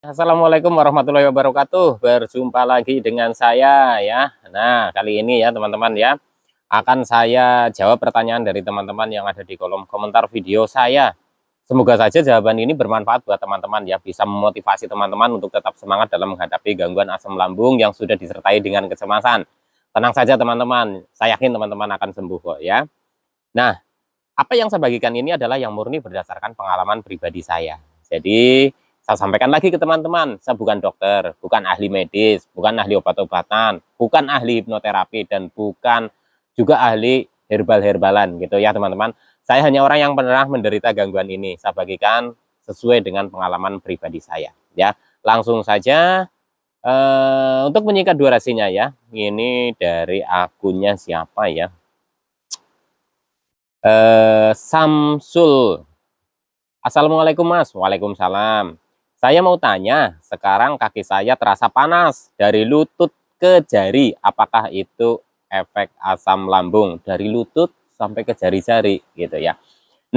Assalamualaikum warahmatullahi wabarakatuh. Berjumpa lagi dengan saya ya. Nah, kali ini ya teman-teman ya, akan saya jawab pertanyaan dari teman-teman yang ada di kolom komentar video saya. Semoga saja jawaban ini bermanfaat buat teman-teman ya, bisa memotivasi teman-teman untuk tetap semangat dalam menghadapi gangguan asam lambung yang sudah disertai dengan kecemasan. Tenang saja teman-teman, saya yakin teman-teman akan sembuh kok ya. Nah, apa yang saya bagikan ini adalah yang murni berdasarkan pengalaman pribadi saya. Jadi, saya sampaikan lagi ke teman-teman, saya bukan dokter, bukan ahli medis, bukan ahli obat-obatan, bukan ahli hipnoterapi, dan bukan juga ahli herbal-herbalan gitu ya teman-teman. Saya hanya orang yang pernah menderita gangguan ini. Saya bagikan sesuai dengan pengalaman pribadi saya. Ya, langsung saja untuk menyingkat durasinya ya. Ini dari akunnya siapa ya? Samsul. Assalamualaikum Mas. Waalaikumsalam. Saya mau tanya, sekarang kaki saya terasa panas dari lutut ke jari. Apakah itu efek asam lambung dari lutut sampai ke jari-jari gitu ya.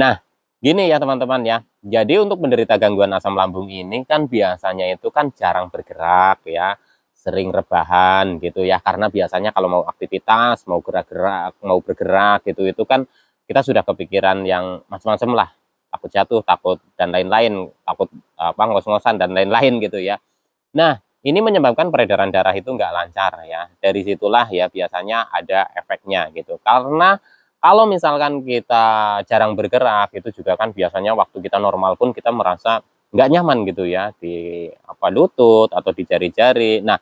Nah, gini ya teman-teman ya. Jadi untuk menderita gangguan asam lambung ini kan biasanya itu kan jarang bergerak ya, sering rebahan gitu ya. Karena biasanya kalau mau aktivitas, mau gerak-gerak, mau bergerak gitu itu kan kita sudah kepikiran yang macam-macam lah, takut jatuh, takut dan lain-lain, takut apa ngos-ngosan dan lain-lain gitu ya. Nah, ini menyebabkan peredaran darah itu nggak lancar ya. Dari situlah ya biasanya ada efeknya gitu. Karena kalau misalkan kita jarang bergerak itu juga kan biasanya waktu kita normal pun kita merasa nggak nyaman gitu ya di apa lutut atau di jari-jari. Nah,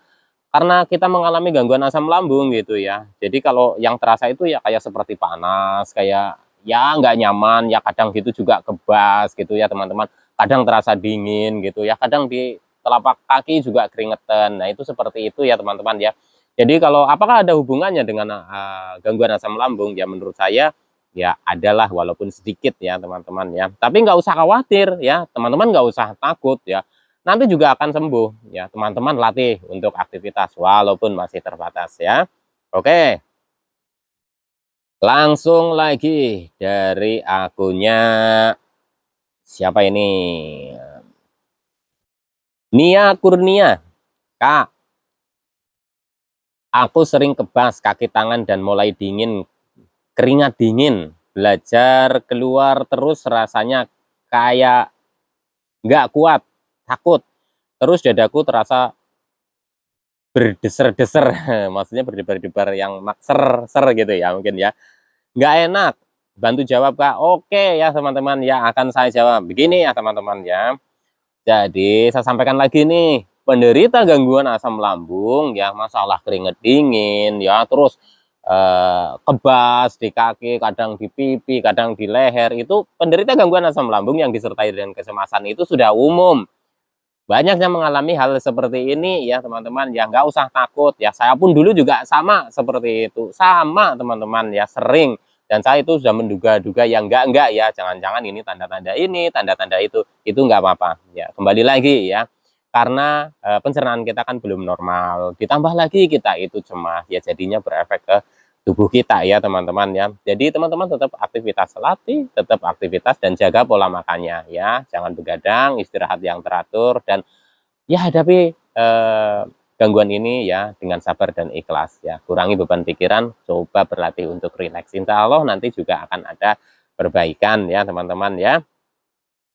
karena kita mengalami gangguan asam lambung gitu ya. Jadi kalau yang terasa itu ya kayak seperti panas, kayak ya nggak nyaman, ya kadang gitu juga kebas gitu ya teman-teman. Kadang terasa dingin gitu ya, kadang di telapak kaki juga keringetan. Nah itu seperti itu ya teman-teman ya. Jadi kalau apakah ada hubungannya dengan gangguan asam lambung? Ya menurut saya ya adalah walaupun sedikit ya teman-teman ya. Tapi nggak usah khawatir ya, teman-teman nggak usah takut ya. Nanti juga akan sembuh ya, teman-teman latih untuk aktivitas walaupun masih terbatas ya. Oke, langsung lagi dari akunnya siapa ini? Nia Kurnia. Kak, aku sering kebas kaki tangan dan mulai dingin, keringat dingin. Belajar keluar terus rasanya kayak nggak kuat, takut. Terus dadaku terasa berdeser-deser, maksudnya berdebar-debar yang makser-ser gitu ya mungkin ya. Nggak enak, bantu jawab Kak. Oke ya teman-teman ya, akan saya jawab. Begini ya teman-teman ya. Jadi saya sampaikan lagi nih, penderita gangguan asam lambung ya, masalah keringat dingin ya, terus kebas di kaki, kadang di pipi, kadang di leher, itu penderita gangguan asam lambung yang disertai dengan kecemasan itu sudah umum. Banyak yang mengalami hal seperti ini ya teman-teman ya, nggak usah takut ya, saya pun dulu juga sama seperti itu, sama teman-teman ya, sering, dan saya itu sudah menduga-duga yang enggak ya, jangan-jangan ini tanda-tanda ini, tanda-tanda itu nggak apa-apa ya. Kembali lagi ya, karena pencernaan kita kan belum normal, ditambah lagi kita itu cemas ya, jadinya berefek ke tubuh kita ya teman-teman ya. Jadi teman-teman tetap aktivitas, latih tetap aktivitas dan jaga pola makannya ya, jangan begadang, istirahat yang teratur, dan ya hadapi gangguan ini ya dengan sabar dan ikhlas ya. Kurangi beban pikiran, coba berlatih untuk rileks. Insya Allah nanti juga akan ada perbaikan ya teman-teman ya.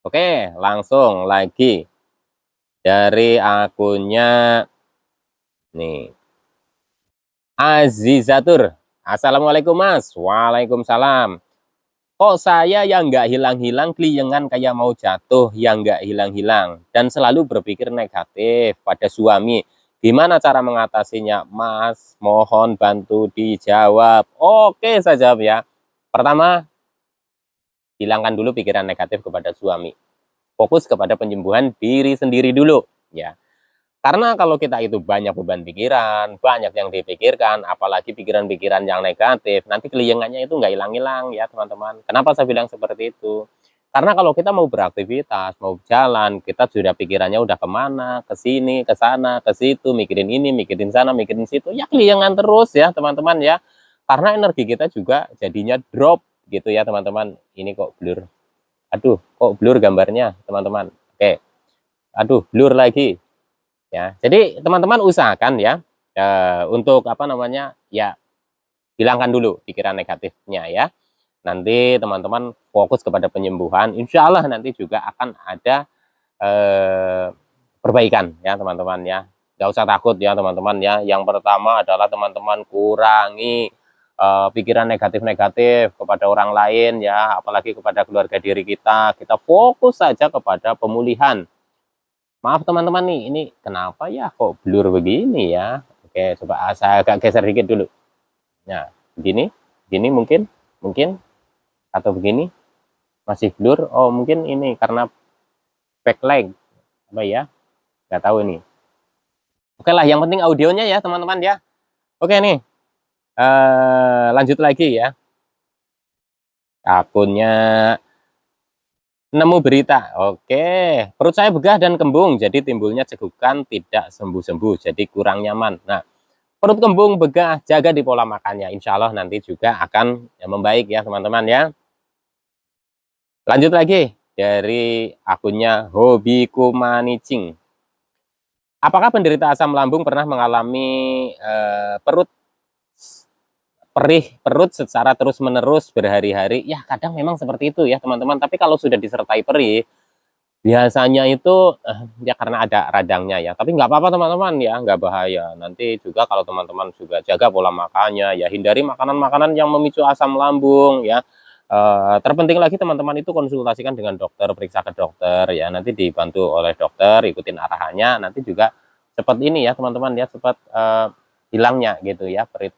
Oke, langsung lagi dari akunnya nih. Azizatur. Assalamualaikum Mas. Waalaikumsalam. Kok saya yang nggak hilang-hilang keliengan kayak mau jatuh yang nggak hilang-hilang dan selalu berpikir negatif pada suami. Gimana cara mengatasinya, Mas? Mohon bantu dijawab. Oke, saya jawab ya. Pertama, hilangkan dulu pikiran negatif kepada suami. Fokus kepada penyembuhan diri sendiri dulu, ya. Karena kalau kita itu banyak beban pikiran, banyak yang dipikirkan, apalagi pikiran-pikiran yang negatif, nanti keliengannya itu nggak hilang-hilang ya teman-teman. Kenapa saya bilang seperti itu? Karena kalau kita mau beraktivitas, mau jalan, kita sudah pikirannya udah kemana, ke sini, ke sana, ke situ, mikirin ini, mikirin sana, mikirin situ, ya keliengan terus ya teman-teman ya. Karena energi kita juga jadinya drop gitu ya teman-teman. Ini kok blur. Aduh, kok blur gambarnya teman-teman. Oke. aduh blur lagi ya. Jadi teman-teman usahakan ya untuk apa namanya ya, hilangkan dulu pikiran negatifnya ya. Nanti teman-teman fokus kepada penyembuhan, insya Allah nanti juga akan ada perbaikan ya teman-teman ya. Gak usah takut ya teman-teman ya. Yang pertama adalah teman-teman kurangi pikiran negatif-negatif kepada orang lain ya, apalagi kepada keluarga diri kita. Kita fokus saja kepada pemulihan. Maaf teman-teman nih, ini kenapa ya kok blur begini ya? Oke, coba saya agak geser dikit dulu. Nah, begini mungkin atau begini masih blur. Oh, mungkin ini karena backlight apa ya? Nggak tahu ini. Oke lah, yang penting audionya ya teman-teman ya. Oke nih, lanjut lagi ya. Akunnya nemu berita. Oke, perut saya begah dan kembung, jadi timbulnya cegukan tidak sembuh-sembuh, jadi kurang nyaman. Nah, perut kembung, begah, jaga di pola makannya. Insya Allah nanti juga akan membaik ya teman-teman ya. Lanjut lagi dari akunnya Hobiku Manicing. Apakah penderita asam lambung pernah mengalami perut perih perut secara terus-menerus berhari-hari? Ya kadang memang seperti itu ya teman-teman. Tapi kalau sudah disertai perih, biasanya itu ya karena ada radangnya ya. Tapi nggak apa-apa teman-teman ya, nggak bahaya. Nanti juga kalau teman-teman juga jaga pola makannya ya, hindari makanan-makanan yang memicu asam lambung ya. Terpenting lagi teman-teman itu konsultasikan dengan dokter, periksa ke dokter ya, nanti dibantu oleh dokter, ikutin arahannya, nanti juga cepat ini ya teman-teman ya, cepat hilangnya gitu ya perih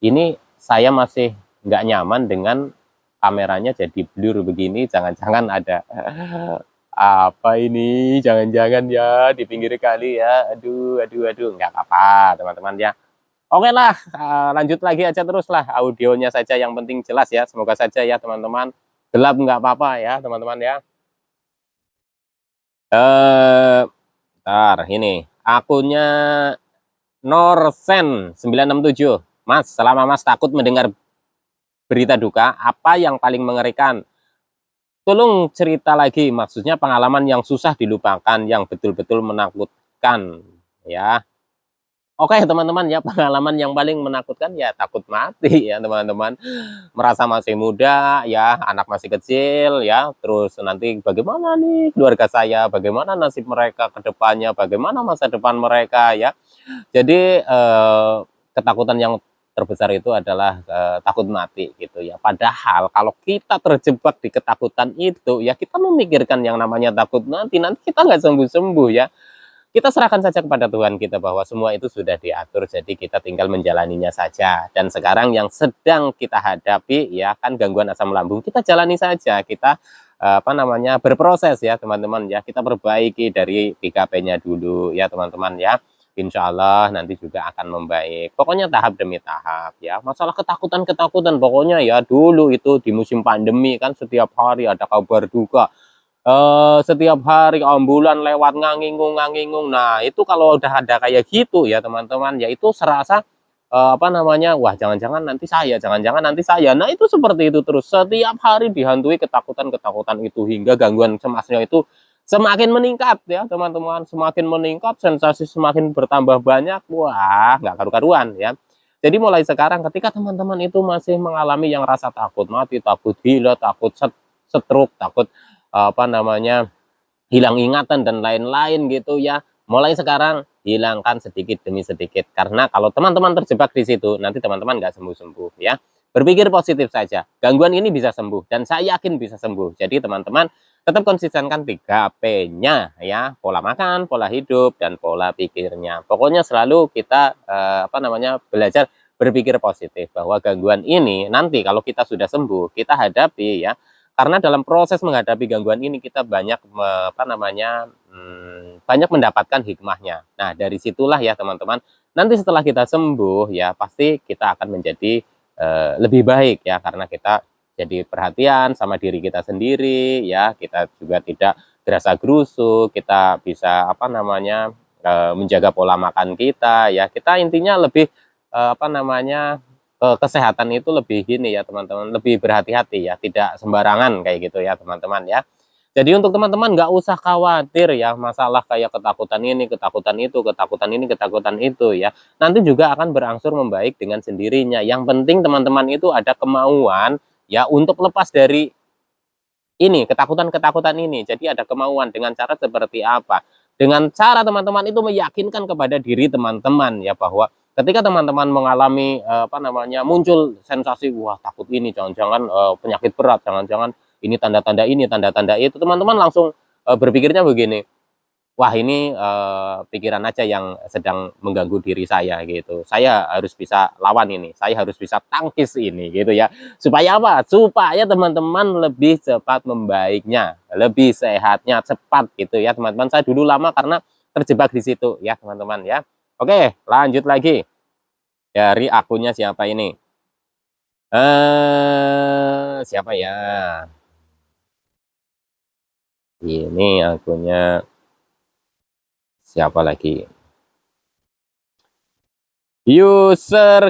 ini. Saya masih nggak nyaman dengan kameranya jadi blur begini, jangan-jangan ada apa ini, jangan-jangan ya di pinggir kali ya, aduh nggak apa-apa teman-teman ya. Oke lah, lanjut lagi aja terus lah, audionya saja yang penting jelas ya, semoga saja ya teman-teman. Gelap nggak apa-apa ya teman-teman ya. Ntar ini akunnya Norsen 967. Mas, selama Mas takut mendengar berita duka, apa yang paling mengerikan? Tolong cerita lagi, maksudnya pengalaman yang susah dilupakan, yang betul-betul menakutkan ya. Oke teman-teman ya, pengalaman yang paling menakutkan ya takut mati ya teman-teman. Merasa masih muda ya, anak masih kecil ya, terus nanti bagaimana nih keluarga saya, bagaimana nasib mereka ke depannya, bagaimana masa depan mereka ya. Jadi ketakutan yang terbesar itu adalah takut mati gitu ya. Padahal kalau kita terjebak di ketakutan itu ya, kita memikirkan yang namanya takut mati, nanti kita nggak sembuh-sembuh ya. Kita serahkan saja kepada Tuhan kita bahwa semua itu sudah diatur, jadi kita tinggal menjalaninya saja. Dan sekarang yang sedang kita hadapi ya kan gangguan asam lambung, kita jalani saja, kita apa namanya berproses ya teman-teman ya, kita perbaiki dari 3P-nya dulu ya teman-teman ya. Insya Allah nanti juga akan membaik. Pokoknya tahap demi tahap ya. Masalah ketakutan-ketakutan pokoknya ya, dulu itu di musim pandemi kan setiap hari ada kabar duka. Setiap hari ambulan lewat ngangingung. Nah, itu kalau udah ada kayak gitu ya teman-teman, ya itu serasa apa namanya, wah jangan-jangan nanti saya, jangan-jangan nanti saya. Nah, itu seperti itu terus. Setiap hari dihantui ketakutan-ketakutan itu hingga gangguan cemasnya itu semakin meningkat ya teman-teman, semakin meningkat, sensasi semakin bertambah banyak. Wah, nggak karu-karuan ya. Jadi mulai sekarang ketika teman-teman itu masih mengalami yang rasa takut mati, takut gila, takut stroke, takut apa namanya hilang ingatan dan lain-lain gitu ya, mulai sekarang hilangkan sedikit demi sedikit, karena kalau teman-teman terjebak di situ nanti teman-teman nggak sembuh-sembuh ya. Berpikir positif saja, gangguan ini bisa sembuh dan saya yakin bisa sembuh. Jadi teman-teman tetap konsistenkan 3P-nya ya, pola makan, pola hidup, dan pola pikirnya. Pokoknya selalu kita apa namanya belajar berpikir positif bahwa gangguan ini nanti kalau kita sudah sembuh, kita hadapi ya. Karena dalam proses menghadapi gangguan ini kita banyak apa namanya banyak mendapatkan hikmahnya. Nah, dari situlah ya teman-teman, nanti setelah kita sembuh ya pasti kita akan menjadi lebih baik ya, karena kita jadi perhatian sama diri kita sendiri ya, kita juga tidak gerasa gerusu, kita bisa apa namanya menjaga pola makan kita ya, kita intinya lebih apa namanya kesehatan itu lebih gini ya teman-teman, lebih berhati-hati ya, tidak sembarangan kayak gitu ya teman-teman ya. Jadi untuk teman-teman nggak usah khawatir ya masalah kayak ketakutan ini, ketakutan itu, ketakutan ini, ketakutan itu ya. Nanti juga akan berangsur membaik dengan sendirinya. Yang penting teman-teman itu ada kemauan ya untuk lepas dari ini, ketakutan-ketakutan ini. Jadi ada kemauan dengan cara seperti apa? Dengan cara teman-teman itu meyakinkan kepada diri teman-teman ya bahwa ketika teman-teman mengalami apa namanya muncul sensasi wah takut ini jangan-jangan penyakit berat, jangan-jangan ini tanda-tanda itu, teman-teman langsung berpikirnya begini, wah ini pikiran aja yang sedang mengganggu diri saya gitu. Saya harus bisa lawan ini, saya harus bisa tangkis ini gitu ya. Supaya apa? Supaya teman-teman lebih cepat membaiknya, lebih sehatnya cepat gitu ya teman-teman. Saya dulu lama karena terjebak di situ ya teman-teman ya. Oke, lanjut lagi. Dari akunnya siapa ini? Siapa ya? Ini akunnya siapa lagi? User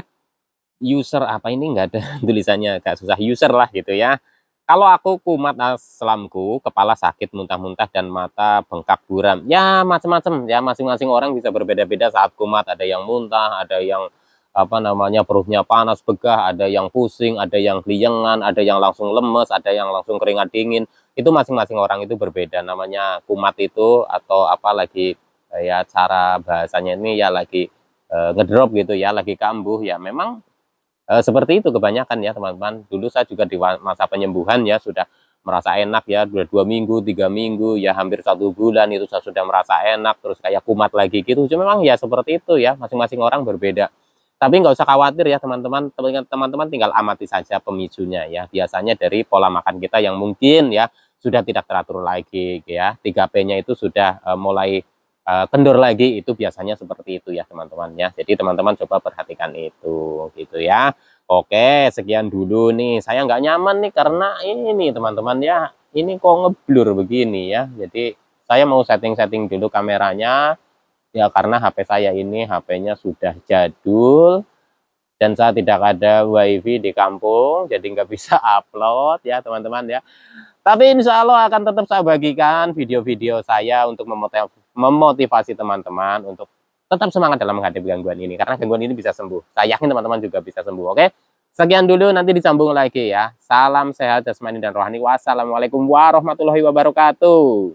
user apa ini nggak ada tulisannya, agak susah, user lah gitu ya. Kalau aku kumat aslamku, kepala sakit, muntah-muntah dan mata bengkak buram. Ya macam-macam ya, masing-masing orang bisa berbeda-beda saat kumat. Ada yang muntah, ada yang apa namanya perutnya panas begah, ada yang pusing, ada yang keliengan, ada yang langsung lemes, ada yang langsung keringat dingin. Itu masing-masing orang itu berbeda. Namanya kumat itu atau apa lagi ya cara bahasanya ini ya lagi ngedrop gitu ya, lagi kambuh ya. Memang seperti itu kebanyakan ya teman-teman. Dulu saya juga di masa penyembuhan ya sudah merasa enak ya, 2 minggu, 3 minggu ya hampir 1 bulan itu saya sudah merasa enak, terus kayak kumat lagi gitu. Cuma memang ya seperti itu ya, masing-masing orang berbeda. Tapi nggak usah khawatir ya teman-teman, teman-teman tinggal amati saja pemicunya ya. Biasanya dari pola makan kita yang mungkin ya sudah tidak teratur lagi ya. 3P-nya itu sudah mulai kendor lagi, itu biasanya seperti itu ya teman-teman ya. Jadi teman-teman coba perhatikan itu gitu ya. Oke, sekian dulu nih. Saya nggak nyaman nih karena ini teman-teman ya. Ini kok ngeblur begini ya. Jadi saya mau setting-setting dulu kameranya ya karena HP saya ini HP-nya sudah jadul dan saya tidak ada wifi di kampung, jadi nggak bisa upload ya teman-teman ya. Tapi insya Allah akan tetap saya bagikan video-video saya untuk memotivasi teman-teman untuk tetap semangat dalam menghadapi gangguan ini. Karena gangguan ini bisa sembuh. Saya yakin teman-teman juga bisa sembuh, oke? Sekian dulu, nanti disambung lagi ya. Salam sehat jasmani dan rohani. Wassalamualaikum warahmatullahi wabarakatuh.